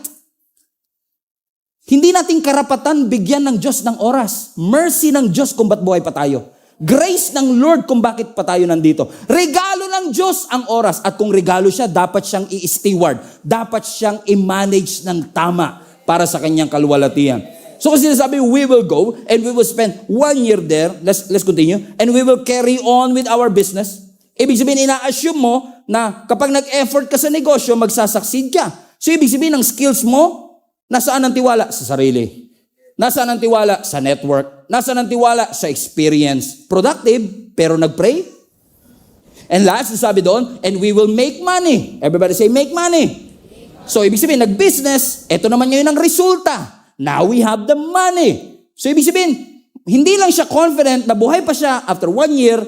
Hindi nating karapatan bigyan ng Diyos ng oras. Mercy ng Diyos kung ba't buhay pa tayo. Grace ng Lord kung bakit pa tayo nandito. Regalo ng Diyos ang oras. At kung regalo siya, dapat siyang i-steward. Dapat siyang i-manage ng tama para sa kanyang kaluwalhatian. So kasi sinasabi, we will go and we will spend 1 year there. Let's continue. And we will carry on with our business. Ibig sabihin, ina-assume mo na kapag nag-effort ka sa negosyo, magsasucceed ka. So ibig sabihin, ng skills mo, nasaan ang tiwala? Sa sarili. Nasaan ang tiwala? Sa network. Nasaan ang tiwala? Sa experience. Productive, pero nag-pray. And last, sabi doon, and we will make money. Everybody say, make money. So ibig sabihin, nag-business, ito naman ngayon ang resulta. Now we have the money. So ibig sabihin, hindi lang siya confident na buhay pa siya after 1 year,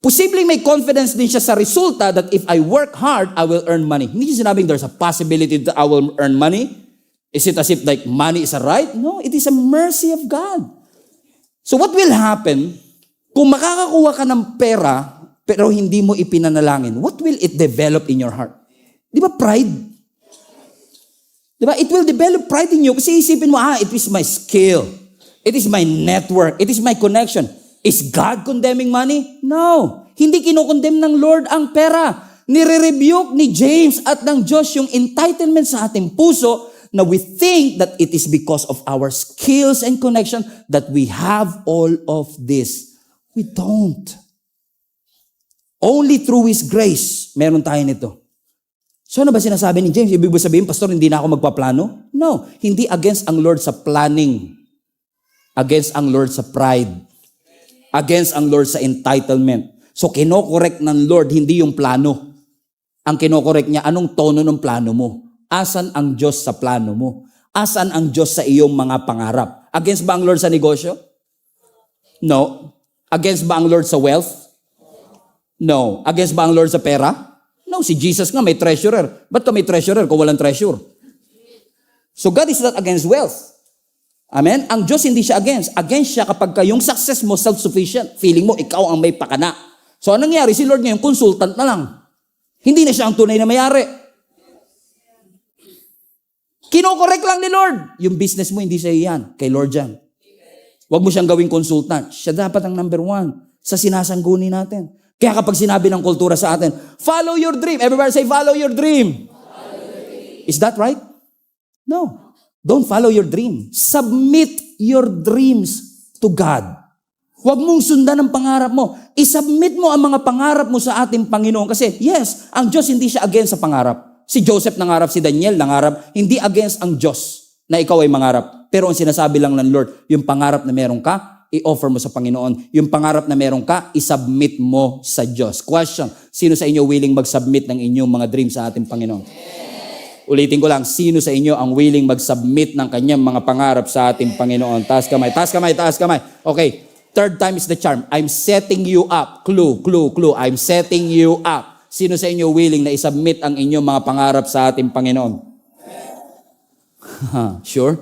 posibleng may confidence din siya sa resulta that if I work hard, I will earn money. Hindi siya sinabing there's a possibility that I will earn money. Is it as if like money is a right? No, it is a mercy of God. So what will happen kung makakakuha ka ng pera pero hindi mo ipinanalangin? What will it develop in your heart? Di ba pride? Di ba? It will develop pride in you kasi isipin mo, it is my skill. It is my network. It is my connection. Is God condemning money? No. Hindi kinokondemn ng Lord ang pera. Nire-rebuke ni James at ng Diyos yung entitlement sa ating puso na we think that it is because of our skills and connection that we have all of this. We don't. Only through His grace, meron tayo nito. So ano ba sinasabi ni James? Ibig sabihin, Pastor, hindi na ako magpaplano? No. Hindi against ang Lord sa planning. Against ang Lord sa pride. Against ang Lord sa entitlement. So kinokorek ng Lord, hindi yung plano. Ang kinokorek niya, anong tono ng plano mo? Asan ang Diyos sa plano mo? Asan ang Diyos sa iyong mga pangarap? Against ba ang Lord sa negosyo? No. Against ba ang Lord sa wealth? No. Against ba ang Lord sa pera? No. Si Jesus nga may treasurer. Ba't ka may treasurer kung walang treasure? So God is not against wealth. Amen? Ang Diyos hindi siya against. Against siya kapag yung success mo self-sufficient. Feeling mo, ikaw ang may pakana. So anong nangyari? Si Lord ngayon, consultant na lang. Hindi na siya ang tunay na may-ari. Kinokorek lang ni Lord. Yung business mo, hindi siya yan. Kay Lord yan. Huwag mo siyang gawing consultant. Siya dapat ang number 1 sa sinasangguni natin. Kaya kapag sinabi ng kultura sa atin, follow your dream. Everybody say, follow your dream. Follow your dream. Is that right? No. Don't follow your dream. Submit your dreams to God. Huwag mong sundan ang pangarap mo. I-submit mo ang mga pangarap mo sa ating Panginoon. Kasi yes, ang Diyos hindi siya against sa pangarap. Si Joseph nangarap, si Daniel nangarap. Hindi against ang Diyos na ikaw ay mangarap. Pero ang sinasabi lang ng Lord, yung pangarap na meron ka, i-offer mo sa Panginoon. Yung pangarap na meron ka, i-submit mo sa Diyos. Question, sino sa inyo willing mag-submit ng inyong mga dreams sa ating Panginoon? Ulitin ko lang, sino sa inyo ang willing mag-submit ng kanyang mga pangarap sa ating Panginoon? Taas kamay, taas kamay, taas kamay. Okay, third time is the charm. I'm setting you up. Clue. I'm setting you up. Sino sa inyo willing na isubmit ang inyong mga pangarap sa ating Panginoon? Sure?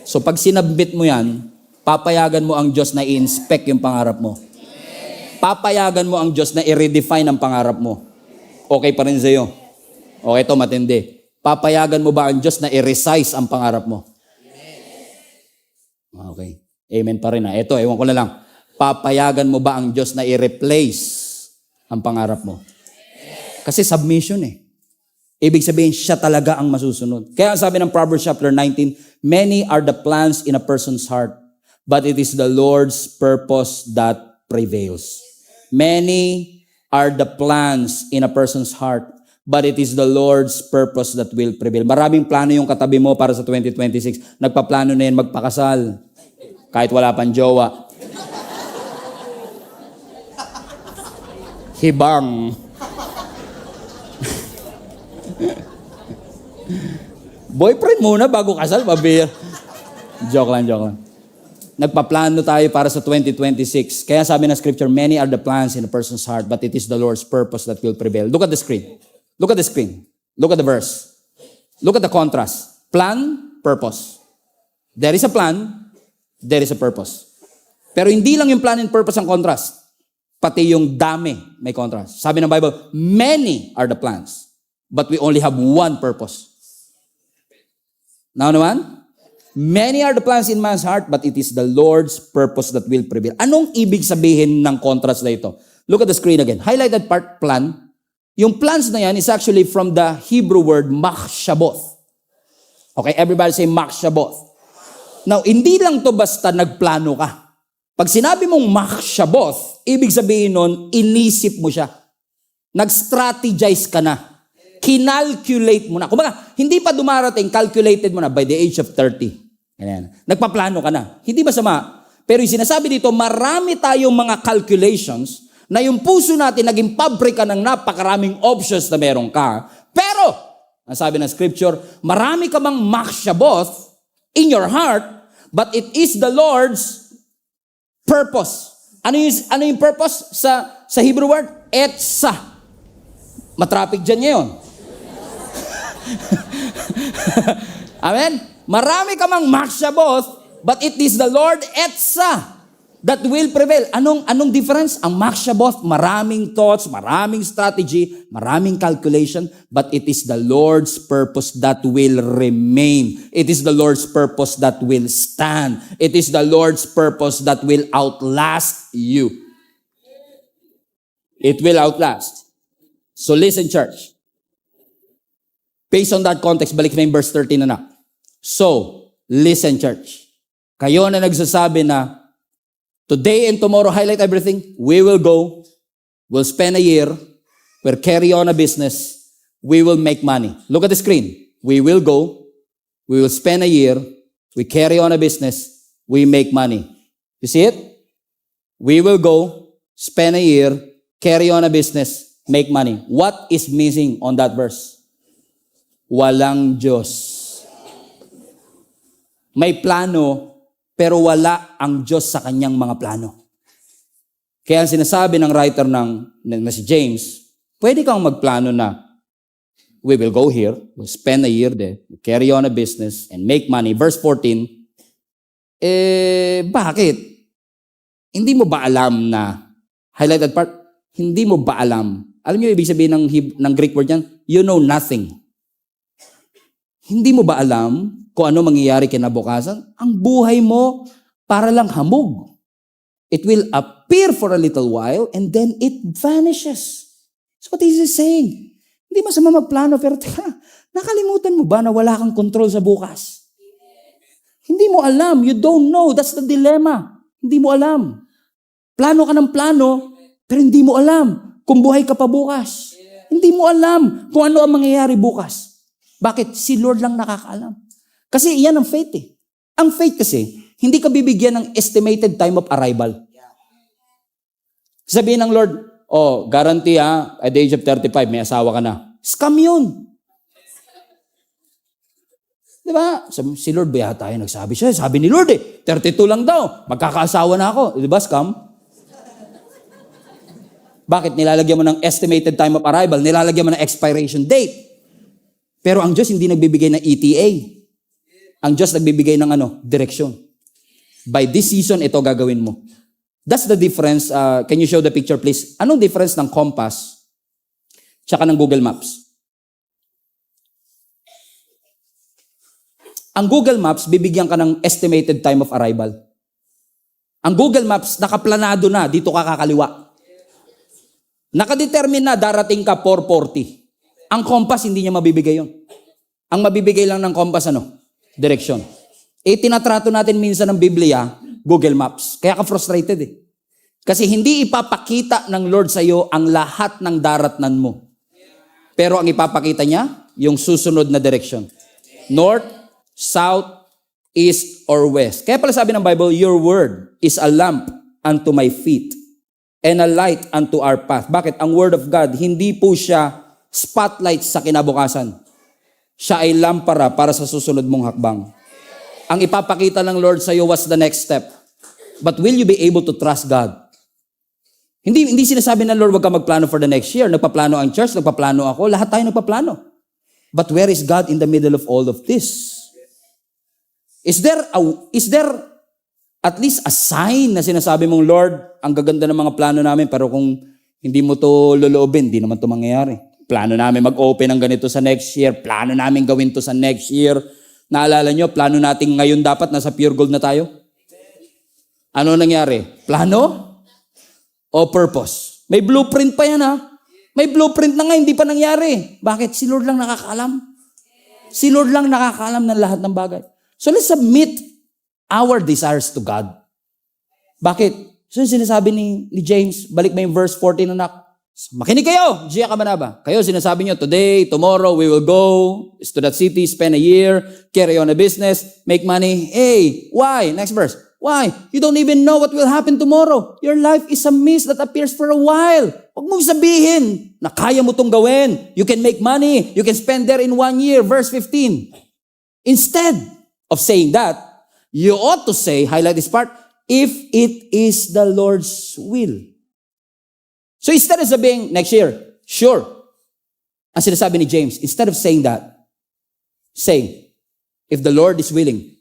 So pag sinubmit mo yan, papayagan mo ang Diyos na i-inspect yung pangarap mo. Papayagan mo ang Diyos na i-redefine ang pangarap mo. Okay pa rin sa'yo. Okay, ito matindi. Papayagan mo ba ang Diyos na i-resize ang pangarap mo? Okay. Amen pa rin. Ito, ewan ko na lang. Papayagan mo ba ang Diyos na i-replace ang pangarap mo? Kasi submission eh. Ibig sabihin, siya talaga ang masusunod. Kaya sabi ng Proverbs chapter 19, many are the plans in a person's heart, but it is the Lord's purpose that prevails. Many are the plans in a person's heart, but it is the Lord's purpose that will prevail. Maraming plano yung katabi mo para sa 2026. Nagpaplano na yan magpakasal. Kahit wala pang jowa. Hibang. Boyfriend muna bago kasal, mabir. Joke lang. Nagpaplano tayo para sa 2026. Kaya sabi ng scripture, many are the plans in a person's heart, but it is the Lord's purpose that will prevail. Look at the screen. Look at the screen. Look at the verse. Look at the contrast. Plan, purpose. There is a plan, there is a purpose. Pero hindi lang yung plan and purpose ang contrast. Pati yung dami may contrast. Sabi ng Bible, many are the plans, but we only have one purpose. Now naman, many are the plans in man's heart, but it is the Lord's purpose that will prevail. Anong ibig sabihin ng contrast na ito? Look at the screen again. Highlight that part, plan. Yung plans na yan is actually from the Hebrew word machshaboth. Okay, everybody say machshaboth. Now, hindi lang to basta nagplano ka. Pag sinabi mong machshaboth, ibig sabihin nun, inisip mo siya. Nag-strategize ka na. Kinalculate mo na. Kumbaga, hindi pa dumarating, calculated mo na by the age of 30. Ganyan. Nagpaplano ka na. Hindi masama. Pero yung sinasabi dito, marami tayong mga calculations na yung puso natin naging pabrika ng napakaraming options na meron ka. Pero, ang sabi ng scripture, marami ka mang machshaboth, in your heart, but it is the Lord's purpose. Ano yung purpose sa Hebrew word? Etsa. Matraffic dyan ngayon. Amen? Marami ka mang Makshaboth, but it is the Lord Etsa that will prevail. Anong difference? Ang Makshaboth, maraming thoughts, maraming strategy, maraming calculation, but it is the Lord's purpose that will remain. It is the Lord's purpose that will stand. It is the Lord's purpose that will outlast you. It will outlast. So listen, church. Based on that context, balik na yung verse 13 na. So, listen, church. Kayo na nagsasabi na today and tomorrow, highlight everything. We will go. We'll spend a year. We'll carry on a business. We will make money. Look at the screen. We will go. We will spend a year. We carry on a business. We make money. You see it? We will go, spend a year, carry on a business, make money. What is missing on that verse? Walang Diyos. May plano, pero wala ang Diyos sa kanyang mga plano. Kaya ang sinasabi ng writer na si James, pwede kang magplano na we will go here, we'll spend a year there, we'll carry on a business, and make money. Verse 14, bakit? Hindi mo ba alam na, highlighted part, hindi mo ba alam? Alam niyo ibig sabihin ng Greek word yan? You know nothing. Hindi mo ba alam kung ano mangyayari kinabukasan? Ang buhay mo para lang hamog. It will appear for a little while and then it vanishes. So what is he saying? Hindi masama magplano, pero teka, nakalimutan mo ba na wala kang control sa bukas? Hindi mo alam. You don't know. That's the dilemma. Hindi mo alam. Plano ka ng plano, pero hindi mo alam kung buhay ka pa bukas. Hindi mo alam kung ano ang mangyayari bukas. Bakit? Si Lord lang nakakaalam. Kasi iyan ang faith eh. Ang faith kasi, hindi ka bibigyan ng estimated time of arrival. Sabihin ng Lord, guarantee at the age of 35, may asawa ka na. Scam yun. Diba? Si Lord ba yata yung nagsabi siya? Sabi ni Lord 32 lang daw, magkakaasawa na ako. Diba, scam? Bakit? Nilalagyan mo ng estimated time of arrival, nilalagyan mo ng expiration date. Pero ang Diyos hindi nagbibigay ng ETA. Ang Diyos nagbibigay ng direksyon. By this season, ito gagawin mo. That's the difference. Can you show the picture, please? Anong difference ng compass tsaka ng Google Maps? Ang Google Maps, bibigyan ka ng estimated time of arrival. Ang Google Maps, nakaplanado na, dito ka kakaliwa. Nakadetermine na, darating ka 4:40. Ang compass, hindi niya mabibigay yon. Ang mabibigay lang ng compass, direksyon. Tinatrato natin minsan ng Biblia, Google Maps. Kaya ka frustrated eh. Kasi hindi ipapakita ng Lord sa iyo ang lahat ng daratnan mo. Pero ang ipapakita niya, yung susunod na direksyon. North, south, east, or west. Kaya pala sabi ng Bible, your word is a lamp unto my feet and a light unto our path. Bakit? Ang word of God, hindi po siya spotlight sa kinabukasan. Siya ay lampara para sa susunod mong hakbang. Ang ipapakita ng Lord sa iyo was the next step. But will you be able to trust God? Hindi sinasabi ng Lord, wag ka magplano for the next year. Nagpaplano ang church, nagpaplano ako, lahat tayo nagpaplano. But where is God in the middle of all of this? Is there at least a sign na sinasabi mong, Lord, ang gaganda ng mga plano namin, pero kung hindi mo to loloobin, hindi naman to mangyayari. Plano namin mag-open ng ganito sa next year. Plano namin gawin to sa next year. Naalala nyo, plano natin ngayon dapat nasa pure gold na tayo? Ano nangyari? Plano o purpose? May blueprint pa yan May blueprint na nga, hindi pa nangyari. Bakit? Si Lord lang nakakaalam. Si Lord lang nakakaalam ng lahat ng bagay. So let's submit our desires to God. Bakit? So yung sinasabi ni James, balik mo yung verse 14 anak. Makinig kayo, Gia Kabanaba. Kayo sinasabi nyo, today, tomorrow, we will go to that city, spend a year, carry on a business, make money. Hey, why? Next verse. Why? You don't even know what will happen tomorrow. Your life is a mist that appears for a while. Huwag mong sabihin na kaya mo itong gawin. You can make money. You can spend there in 1 year. Verse 15. Instead, of saying that, you ought to say, highlight this part, if it is the Lord's will. So instead of sabihin, next year, sure. Ang sinasabi ni James, instead of saying that, say, if the Lord is willing.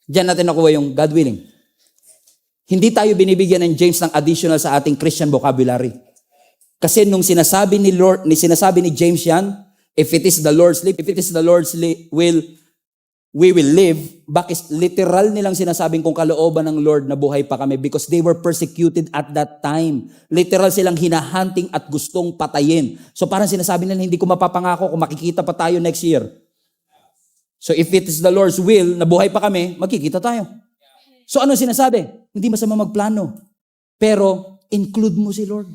Diyan natin nakuha yung God willing. Hindi tayo binibigyan ng James ng additional sa ating Christian vocabulary. Kasi nung sinasabi ni James yan, if it is the Lord's will, we will live. Bakit literal nilang sinasabing kung kalooban ng Lord na buhay pa kami because they were persecuted at that time. Literal silang hinahunting at gustong patayin. So parang sinasabi nila, hindi ko mapapangako kung makikita pa tayo next year. So if it is the Lord's will na buhay pa kami, magkikita tayo. So ano sinasabi? Hindi masama magplano. Pero include mo si Lord.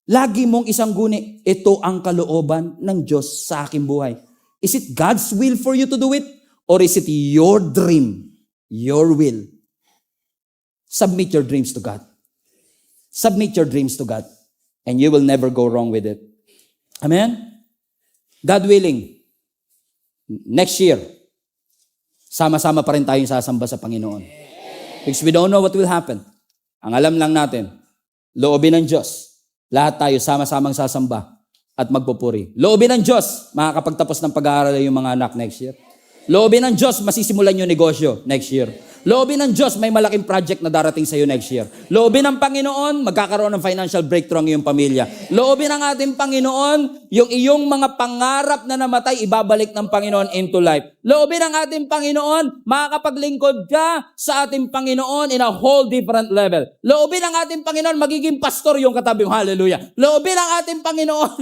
Lagi mong isang guni, ito ang kalooban ng Diyos sa aking buhay. Is it God's will for you to do it? Or is it your dream, your will? Submit your dreams to God. Submit your dreams to God. And you will never go wrong with it. Amen? God willing. Next year, sama-sama pa rin tayong sasamba sa Panginoon. Because we don't know what will happen. Ang alam lang natin, loobin ng Diyos, lahat tayo sama-samang sasamba at magpupuri. Loobin ng Diyos, makakapagtapos ng pag-aaral yung mga anak next year. Loobin ng Diyos, masisimulan yung negosyo next year. Loobin ng Diyos, may malaking project na darating sa iyo next year. Loobin ng Panginoon, magkakaroon ng financial breakthrough ang iyong pamilya. Loobin ng ating Panginoon, yung iyong mga pangarap na namatay, ibabalik ng Panginoon into life. Loobin ng ating Panginoon, makakapaglingkod ka sa ating Panginoon in a whole different level. Loobin ng ating Panginoon, magiging pastor yung katabi mo. Hallelujah. Loobin ng ating Panginoon.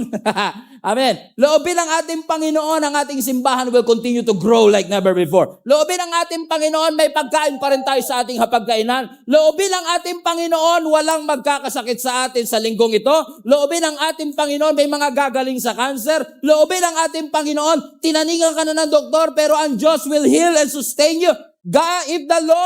Amen. Loobin ng ating Panginoon, ang ating simbahan will continue to grow like never before. Loobin ng ating Panginoon, may pagkain pa rin tayo sa ating hapagkainan. Loobin ng ating Panginoon, walang magkakasakit sa atin sa linggong ito. Loobin ng ating Panginoon, may mga gagaling sa cancer. Loobin ng ating Panginoon, tinaningan ka na ng doktor, pero ang Diyos will heal and sustain you. God, if the Lord